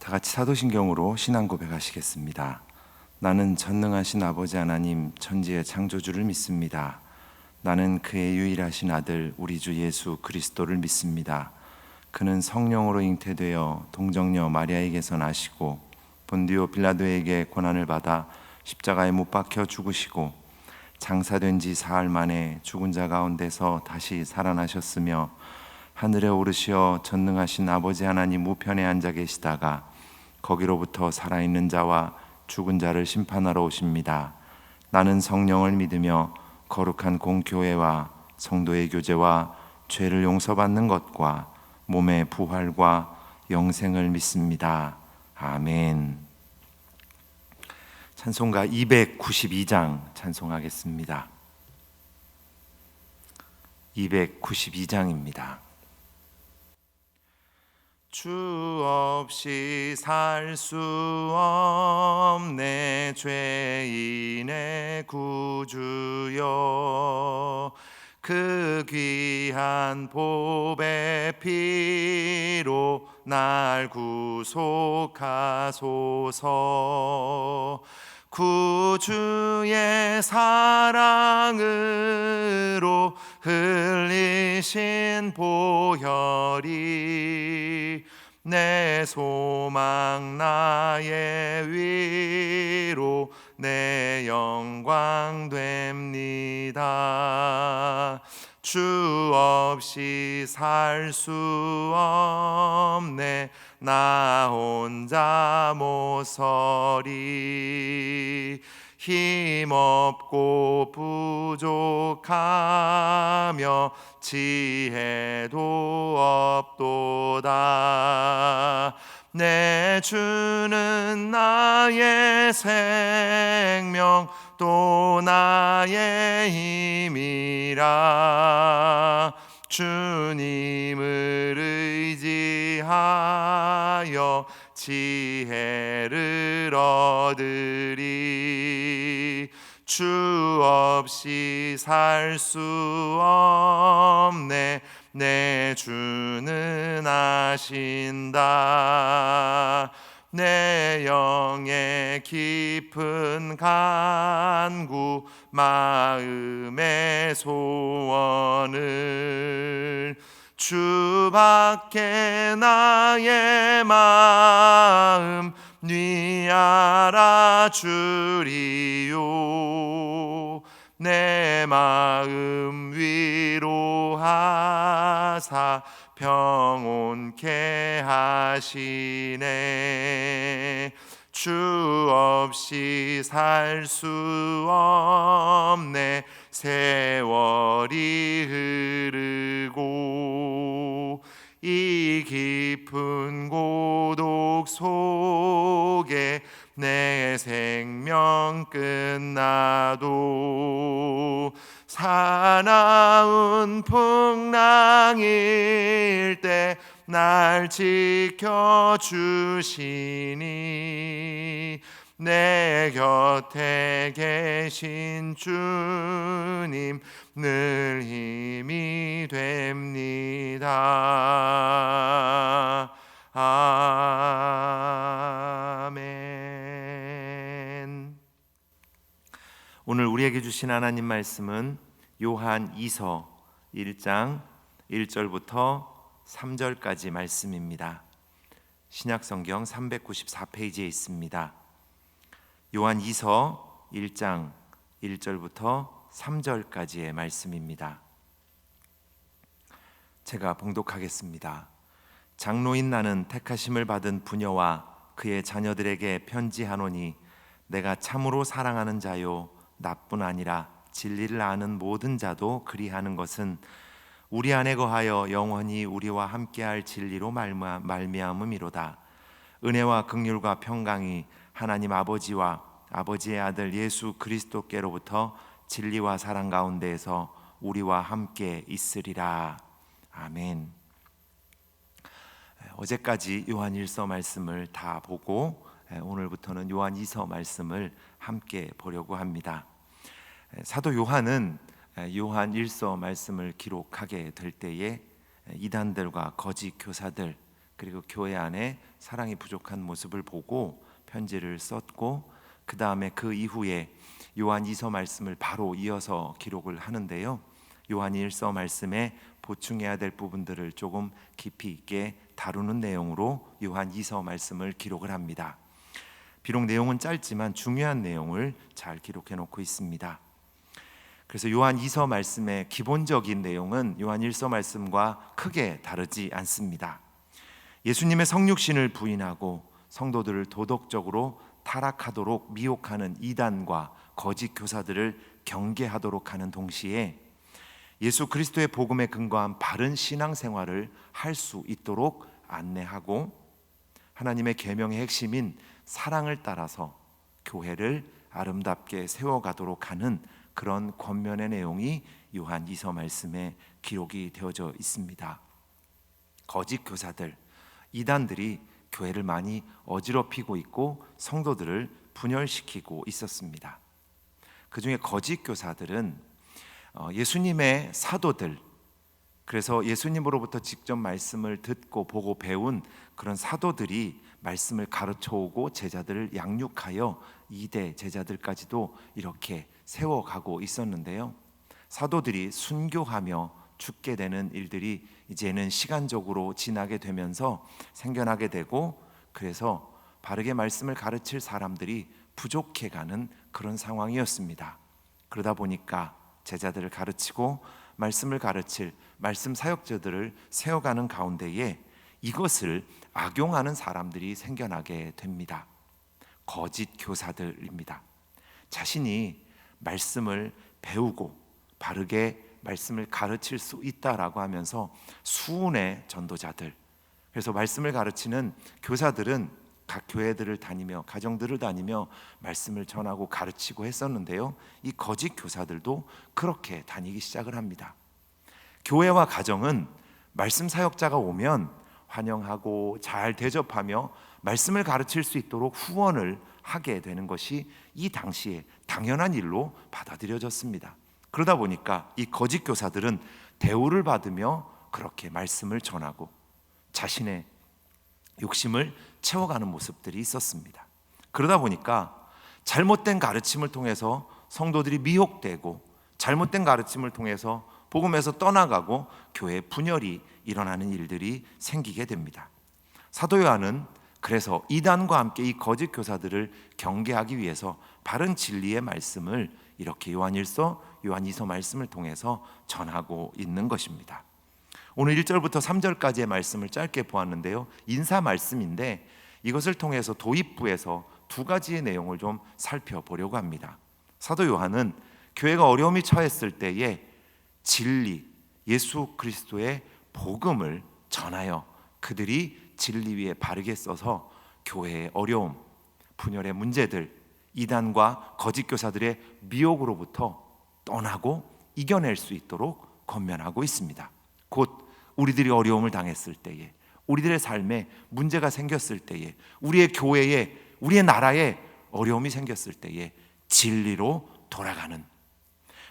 다 같이 사도신경으로 신앙 고백하시겠습니다. 나는 전능하신 아버지 하나님 천지의 창조주를 믿습니다. 나는 그의 유일하신 아들 우리 주 예수 그리스도를 믿습니다. 그는 성령으로 잉태되어 동정녀 마리아에게서 나시고 본디오 빌라도에게 고난을 받아 십자가에 못 박혀 죽으시고 장사된 지 사흘 만에 죽은 자 가운데서 다시 살아나셨으며 하늘에 오르시어 전능하신 아버지 하나님 우편에 앉아 계시다가 거기로부터 살아있는 자와 죽은 자를 심판하러 오십니다. 나는 성령을 믿으며 거룩한 공교회와 성도의 교제와 죄를 용서받는 것과 몸의 부활과 영생을 믿습니다. 아멘. 찬송가 292장 찬송하겠습니다. 292장입니다. 주 없이 살 수 없네 죄인의 구주여, 그 귀한 보배 피로 날 구속하소서. 구주의 사랑으로 흘리신 보혈이 내 소망 나의 위로 내 영광 됩니다. 주 없이 살 수 없네 나 혼자 못 서리. 힘없고 부족하며 지혜도 없도다. 내 주는 나의 생명 또 나의 힘이라. 주님을 의지하여 지혜를 얻으리. 주 없이 살 수 없네 내 주는 아신다. 내 영의 깊은 간구 마음의 소원을 주밖에 나의 마음 네 알아주리요. 내 마음 위로하사 평온케 하시네. 주 없이 살 수 없네 세월이 흐르고 이 깊은 고독 속에 내 생명 끝나도 사나운 풍랑일 때 날 지켜주시니 내 곁에 계신 주님 늘 힘이 됩니다. 아멘. 오늘 우리에게 주신 하나님 말씀은 요한 2서 1장 1절부터 3절까지 말씀입니다. 신약성경 394페이지에 있습니다. 요한 2서 1장 1절부터 3절까지의 말씀입니다. 제가 봉독하겠습니다. 장로인 나는 택하심을 받은 부녀와 그의 자녀들에게 편지하노니 내가 참으로 사랑하는 자요 나뿐 아니라 진리를 아는 모든 자도 그리하는 것은 우리 안에 거하여 영원히 우리와 함께할 진리로 말미암음이로다. 은혜와 긍휼과 평강이 하나님 아버지와 아버지의 아들 예수 그리스도께로부터 진리와 사랑 가운데에서 우리와 함께 있으리라. 아멘. 어제까지 요한 1서 말씀을 다 보고 오늘부터는 요한 2서 말씀을 함께 보려고 합니다. 사도 요한은 요한 1서 말씀을 기록하게 될 때에 이단들과 거짓 교사들 그리고 교회 안에 사랑이 부족한 모습을 보고 편지를 썼고, 그 다음에 그 이후에 요한 2서 말씀을 바로 이어서 기록을 하는데요, 요한 1서 말씀에 보충해야 될 부분들을 조금 깊이 있게 다루는 내용으로 요한 2서 말씀을 기록을 합니다. 비록 내용은 짧지만 중요한 내용을 잘 기록해 놓고 있습니다. 그래서 요한 2서 말씀의 기본적인 내용은 요한 1서 말씀과 크게 다르지 않습니다. 예수님의 성육신을 부인하고 성도들을 도덕적으로 타락하도록 미혹하는 이단과 거짓 교사들을 경계하도록 하는 동시에 예수 그리스도의 복음에 근거한 바른 신앙생활을 할 수 있도록 안내하고, 하나님의 계명의 핵심인 사랑을 따라서 교회를 아름답게 세워가도록 하는 그런 권면의 내용이 요한 2서 말씀에 기록이 되어져 있습니다. 거짓 교사들, 이단들이 교회를 많이 어지럽히고 있고 성도들을 분열시키고 있었습니다. 그 중에 거짓 교사들은 예수님의 사도들, 그래서 예수님으로부터 직접 말씀을 듣고 보고 배운 그런 사도들이 말씀을 가르쳐오고 제자들을 양육하여 2대 제자들까지도 이렇게 세워가고 있었는데요, 사도들이 순교하며 죽게 되는 일들이 이제는 시간적으로 지나게 되면서 생겨나게 되고, 그래서 바르게 말씀을 가르칠 사람들이 부족해가는 그런 상황이었습니다. 그러다 보니까 제자들을 가르치고 말씀을 가르칠 말씀 사역자들을 세워가는 가운데에 이것을 악용하는 사람들이 생겨나게 됩니다. 거짓 교사들입니다. 자신이 말씀을 배우고 바르게 말씀을 가르칠 수 있다라고 하면서 수운의 전도자들, 그래서 말씀을 가르치는 교사들은 각 교회들을 다니며 가정들을 다니며 말씀을 전하고 가르치고 했었는데요, 이 거짓 교사들도 그렇게 다니기 시작을 합니다. 교회와 가정은 말씀 사역자가 오면 환영하고 잘 대접하며 말씀을 가르칠 수 있도록 후원을 하게 되는 것이 이 당시에 당연한 일로 받아들여졌습니다. 그러다 보니까 이 거짓 교사들은 대우를 받으며 그렇게 말씀을 전하고 자신의 욕심을 채워가는 모습들이 있었습니다. 그러다 보니까 잘못된 가르침을 통해서 성도들이 미혹되고, 잘못된 가르침을 통해서 복음에서 떠나가고 교회 분열이 일어나는 일들이 생기게 됩니다. 사도 요한은 그래서 이단과 함께 이 거짓 교사들을 경계하기 위해서 바른 진리의 말씀을 이렇게 요한 1서, 요한 2서 말씀을 통해서 전하고 있는 것입니다. 오늘 1절부터 3절까지의 말씀을 짧게 보았는데요, 인사 말씀인데 이것을 통해서 도입부에서 두 가지의 내용을 좀 살펴보려고 합니다. 사도 요한은 교회가 어려움이 처했을 때에 진리, 예수 그리스도의 복음을 전하여 그들이 진리 위에 바르게 써서 교회의 어려움, 분열의 문제들, 이단과 거짓 교사들의 미혹으로부터 떠나고 이겨낼 수 있도록 권면하고 있습니다. 곧 우리들이 어려움을 당했을 때에, 우리들의 삶에 문제가 생겼을 때에, 우리의 교회에, 우리의 나라에 어려움이 생겼을 때에 진리로 돌아가는,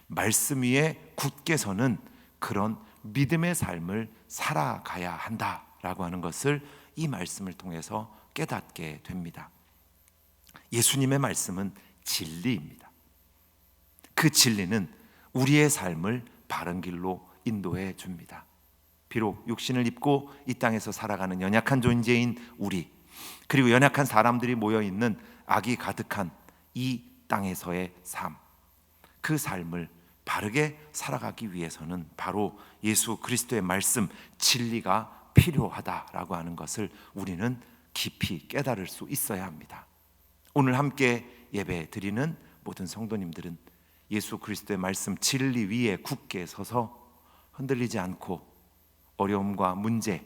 말씀 위에 굳게 서는 그런 믿음의 삶을 살아가야 한다라고 하는 것을 이 말씀을 통해서 깨닫게 됩니다. 예수님의 말씀은 진리입니다. 그 진리는 우리의 삶을 바른 길로 인도해 줍니다. 비록 육신을 입고 이 땅에서 살아가는 연약한 존재인 우리, 그리고 연약한 사람들이 모여있는 악이 가득한 이 땅에서의 삶, 그 삶을 바르게 살아가기 위해서는 바로 예수 그리스도의 말씀, 진리가 필요하다라고 하는 것을 우리는 깊이 깨달을 수 있어야 합니다. 오늘 함께 예배 드리는 모든 성도님들은 예수 그리스도의 말씀, 진리 위에 굳게 서서 흔들리지 않고 어려움과 문제,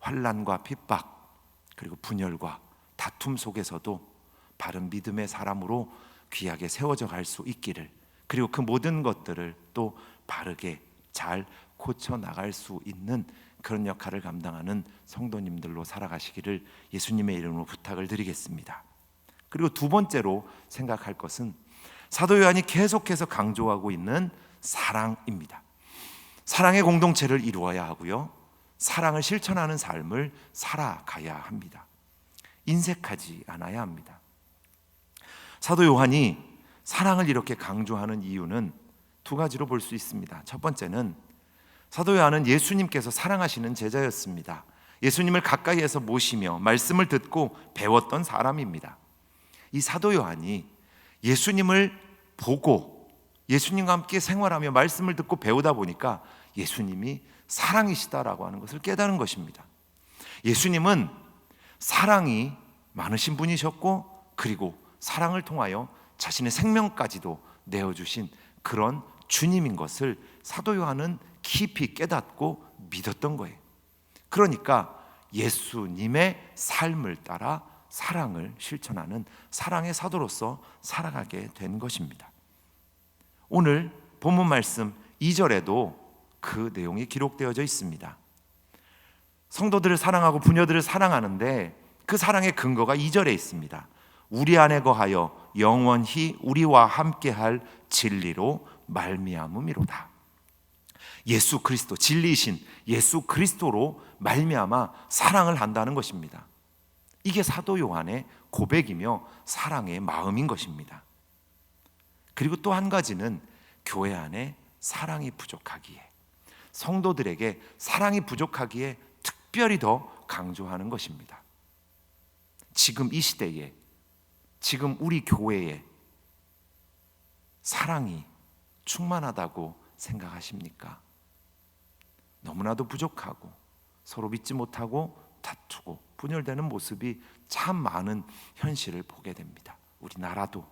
환난과 핍박, 그리고 분열과 다툼 속에서도 바른 믿음의 사람으로 귀하게 세워져 갈 수 있기를, 그리고 그 모든 것들을 또 바르게 잘 고쳐 나갈 수 있는 그런 역할을 감당하는 성도님들로 살아가시기를 예수님의 이름으로 부탁을 드리겠습니다. 그리고 두 번째로 생각할 것은 사도 요한이 계속해서 강조하고 있는 사랑입니다. 사랑의 공동체를 이루어야 하고요, 사랑을 실천하는 삶을 살아가야 합니다. 인색하지 않아야 합니다. 사도 요한이 사랑을 이렇게 강조하는 이유는 두 가지로 볼 수 있습니다. 첫 번째는 사도 요한은 예수님께서 사랑하시는 제자였습니다. 예수님을 가까이에서 모시며 말씀을 듣고 배웠던 사람입니다. 이 사도 요한이 예수님을 보고 예수님과 함께 생활하며 말씀을 듣고 배우다 보니까 예수님이 사랑이시다라고 하는 것을 깨달은 것입니다. 예수님은 사랑이 많으신 분이셨고, 그리고 사랑을 통하여 자신의 생명까지도 내어주신 그런 주님인 것을 사도 요한은 깊이 깨닫고 믿었던 거예요. 그러니까 예수님의 삶을 따라 사랑을 실천하는 사랑의 사도로서 살아가게 된 것입니다. 오늘 본문 말씀 2절에도 그 내용이 기록되어져 있습니다. 성도들을 사랑하고 부녀들을 사랑하는데 그 사랑의 근거가 2절에 있습니다. 우리 안에 거하여 영원히 우리와 함께할 진리로 말미암음이로다. 예수 그리스도, 진리이신 예수 그리스도로 말미암아 사랑을 한다는 것입니다. 이게 사도 요한의 고백이며 사랑의 마음인 것입니다. 그리고 또 한 가지는 교회 안에 사랑이 부족하기에, 성도들에게 사랑이 부족하기에 특별히 더 강조하는 것입니다. 지금 이 시대에, 지금 우리 교회에 사랑이 충만하다고 생각하십니까? 너무나도 부족하고 서로 믿지 못하고 다투고 분열되는 모습이 참 많은 현실을 보게 됩니다. 우리나라도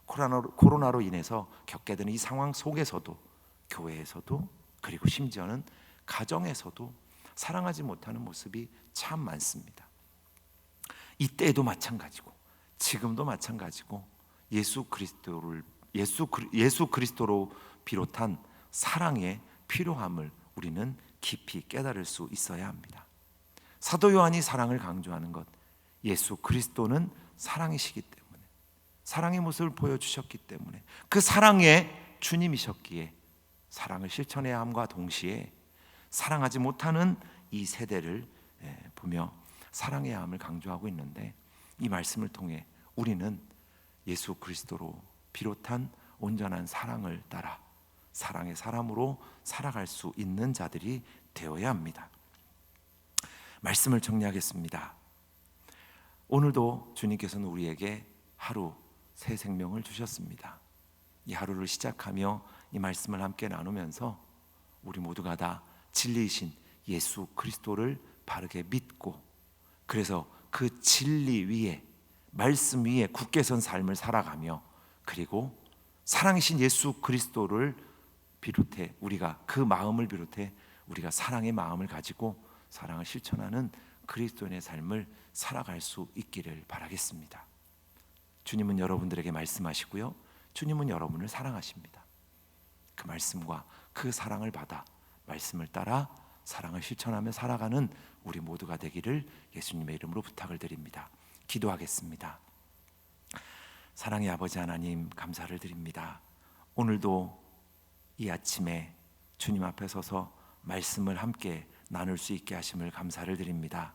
코로나로 인해서 겪게 되는 이 상황 속에서도, 교회에서도, 그리고 심지어는 가정에서도 사랑하지 못하는 모습이 참 많습니다. 이때도 마찬가지고 지금도 마찬가지고 예수 그리스도로 비롯한 사랑의 필요함을 우리는 깊이 깨달을 수 있어야 합니다. 사도 요한이 사랑을 강조하는 것, 예수 그리스도는 사랑이시기 때문에, 사랑의 모습을 보여주셨기 때문에, 그 사랑의 주님이셨기에 사랑을 실천해야 함과 동시에 사랑하지 못하는 이 세대를 보며 사랑해야 함을 강조하고 있는데, 이 말씀을 통해 우리는 예수 그리스도로 비롯한 온전한 사랑을 따라 사랑의 사람으로 살아갈 수 있는 자들이 되어야 합니다. 말씀을 정리하겠습니다. 오늘도 주님께서는 우리에게 하루 새 생명을 주셨습니다. 이 하루를 시작하며 이 말씀을 함께 나누면서 우리 모두가 다 진리이신 예수 그리스도를 바르게 믿고, 그래서 그 진리 위에, 말씀 위에 굳게 선 삶을 살아가며, 그리고 사랑이신 예수 그리스도를 비롯해 우리가 그 마음을 비롯해 우리가 사랑의 마음을 가지고 사랑을 실천하는 그리스도인의 삶을 살아갈 수 있기를 바라겠습니다. 주님은 여러분들에게 말씀하시고요, 주님은 여러분을 사랑하십니다. 그 말씀과 그 사랑을 받아 말씀을 따라 사랑을 실천하며 살아가는 우리 모두가 되기를 예수님의 이름으로 부탁을 드립니다. 기도하겠습니다. 사랑의 아버지 하나님, 감사를 드립니다. 오늘도 이 아침에 주님 앞에 서서 말씀을 함께 나눌 수 있게 하심을 감사를 드립니다.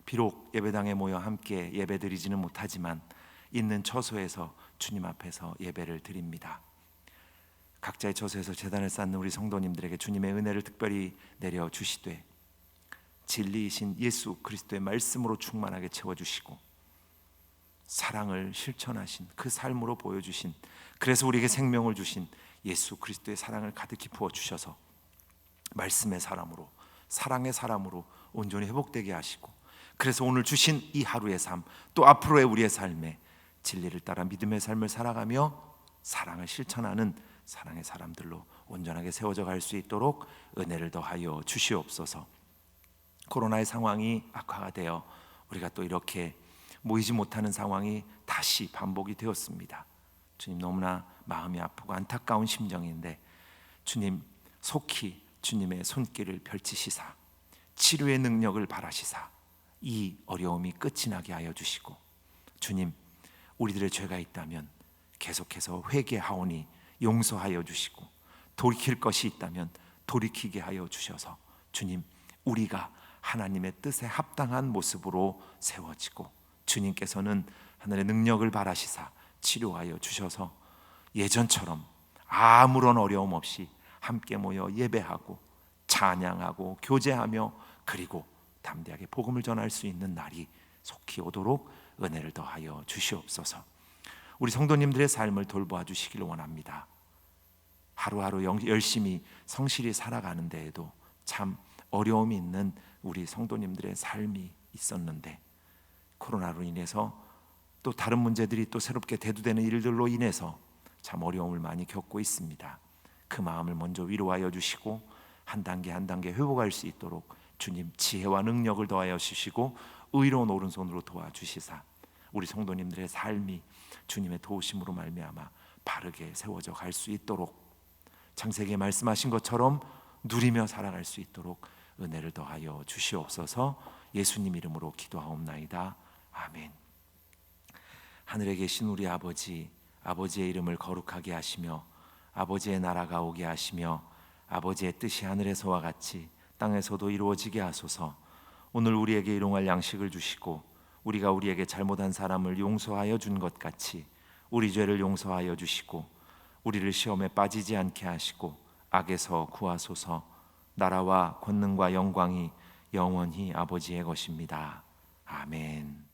비록 예배당에 모여 함께 예배드리지는 못하지만 있는 처소에서 주님 앞에서 예배를 드립니다. 각자의 처소에서 제단을 쌓는 우리 성도님들에게 주님의 은혜를 특별히 내려 주시되, 진리이신 예수 그리스도의 말씀으로 충만하게 채워주시고, 사랑을 실천하신 그 삶으로 보여주신, 그래서 우리에게 생명을 주신 예수 그리스도의 사랑을 가득히 부어주셔서 말씀의 사람으로, 사랑의 사람으로 온전히 회복되게 하시고, 그래서 오늘 주신 이 하루의 삶, 또 앞으로의 우리의 삶에 진리를 따라 믿음의 삶을 살아가며 사랑을 실천하는 사랑의 사람들로 온전하게 세워져 갈 수 있도록 은혜를 더하여 주시옵소서. 코로나의 상황이 악화가 되어 우리가 또 이렇게 모이지 못하는 상황이 다시 반복이 되었습니다. 주님, 너무나 마음이 아프고 안타까운 심정인데 주님, 속히 주님의 손길을 펼치시사 치료의 능력을 바라시사 이 어려움이 끝이 나게 하여 주시고, 주님, 우리들의 죄가 있다면 계속해서 회개하오니 용서하여 주시고, 돌이킬 것이 있다면 돌이키게 하여 주셔서 주님, 우리가 하나님의 뜻에 합당한 모습으로 세워지고, 주님께서는 하늘의 능력을 발하시사 치료하여 주셔서 예전처럼 아무런 어려움 없이 함께 모여 예배하고 찬양하고 교제하며, 그리고 담대하게 복음을 전할 수 있는 날이 속히 오도록 은혜를 더하여 주시옵소서. 우리 성도님들의 삶을 돌보아 주시길 원합니다. 하루하루 열심히 성실히 살아가는 데에도 참 어려움이 있는 우리 성도님들의 삶이 있었는데, 코로나로 인해서 또 다른 문제들이 또 새롭게 대두되는 일들로 인해서 참 어려움을 많이 겪고 있습니다. 그 마음을 먼저 위로하여 주시고 한 단계 한 단계 회복할 수 있도록 주님 지혜와 능력을 더하여 주시고 의로운 오른손으로 도와주시사 우리 성도님들의 삶이 주님의 도우심으로 말미암아 바르게 세워져 갈 수 있도록, 창세기에 말씀하신 것처럼 누리며 살아갈 수 있도록 은혜를 더하여 주시옵소서. 예수님 이름으로 기도하옵나이다. 아멘. 하늘에 계신 우리 아버지, 아버지의 이름을 거룩하게 하시며 아버지의 나라가 오게 하시며 아버지의 뜻이 하늘에서와 같이 땅에서도 이루어지게 하소서. 오늘 우리에게 일용할 양식을 주시고 우리가 우리에게 잘못한 사람을 용서하여 준 것 같이 우리 죄를 용서하여 주시고 우리를 시험에 빠지지 않게 하시고 악에서 구하소서. 나라와 권능과 영광이 영원히 아버지의 것입니다. 아멘.